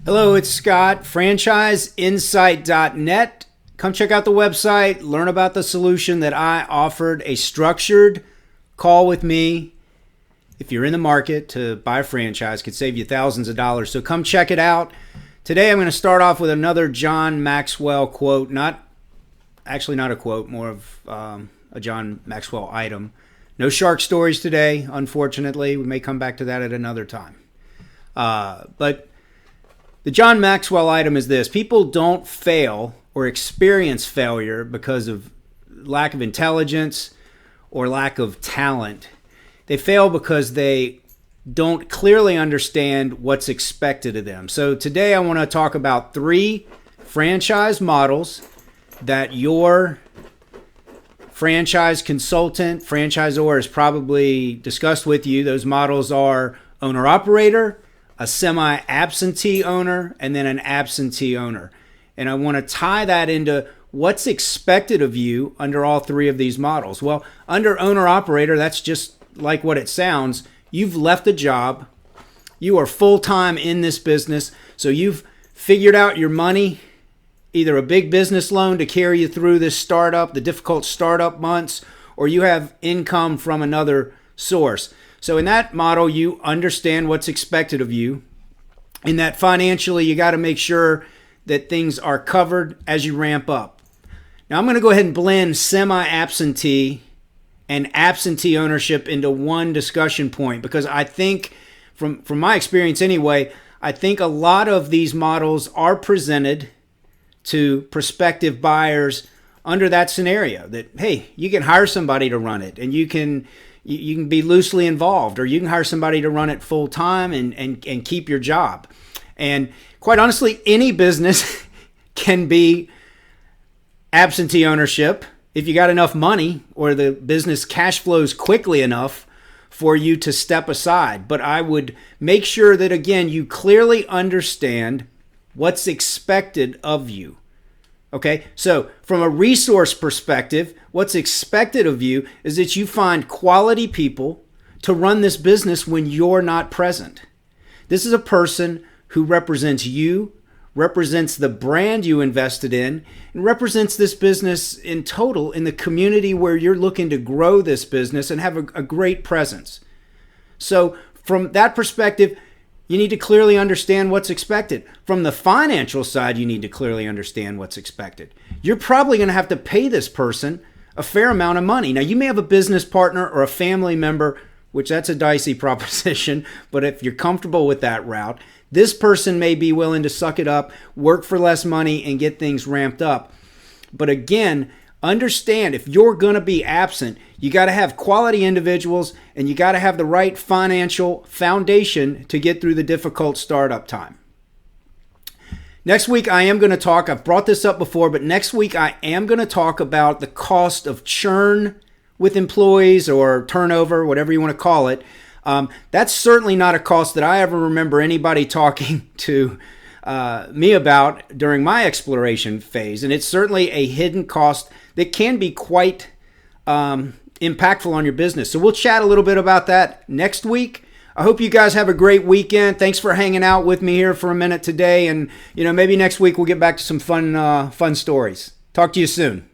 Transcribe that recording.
Hello, it's Scott, Franchiseinsight.net. Come check out the website, learn about the solution that I offered, a structured call with me. If you're in the market to buy a franchise, could save you thousands of dollars. So come check it out. Today I'm going to start off with another John Maxwell quote. Not a quote, more of a John Maxwell item. No shark stories today, unfortunately. We may come back to that at another time. But the John Maxwell item is this: people don't fail or experience failure because of lack of intelligence or lack of talent. They fail because they don't clearly understand what's expected of them. So today I want to talk about 3 franchise models that your franchise consultant, franchisor has probably discussed with you. Those models are owner-operator, a semi-absentee owner, and then an absentee owner. And I want to tie that into what's expected of you under all 3 of these models. Well, under owner-operator, that's just like what it sounds. You've left a job. You are full-time in this business. So you've figured out your money, either a big business loan to carry you through this startup, the difficult startup months, or you have income from another source. So in that model, you understand what's expected of you. In that financially, you got to make sure that things are covered as you ramp up. Now I'm going to go ahead and blend semi-absentee and absentee ownership into one discussion point, because I think, from my experience anyway, I think a lot of these models are presented to prospective buyers under that scenario that, hey, you can hire somebody to run it and you can be loosely involved, or you can hire somebody to run it full time and keep your job. And quite honestly, any business can be absentee ownership if you got enough money or the business cash flows quickly enough for you to step aside. But I would make sure that, again, you clearly understand what's expected of you. Okay, so from a resource perspective, what's expected of you is that you find quality people to run this business when you're not present. This is a person who represents you, represents the brand you invested in, and represents this business in total in the community where you're looking to grow this business and have a great presence. So from that perspective, you need to clearly understand what's expected. From the financial side, you need to clearly understand what's expected. You're probably going to have to pay this person a fair amount of money. Now, you may have a business partner or a family member, which that's a dicey proposition, but if you're comfortable with that route, this person may be willing to suck it up, work for less money, and get things ramped up. But again, understand, if you're going to be absent, you got to have quality individuals and you got to have the right financial foundation to get through the difficult startup time. Next week, I am going to talk, I've brought this up before, but next week I am going to talk about the cost of churn with employees, or turnover, whatever you want to call it. That's certainly not a cost that I ever remember anybody talking to me about during my exploration phase. And it's certainly a hidden cost that can be quite impactful on your business. So we'll chat a little bit about that next week. I hope you guys have a great weekend. Thanks for hanging out with me here for a minute today. And maybe next week we'll get back to some fun stories. Talk to you soon.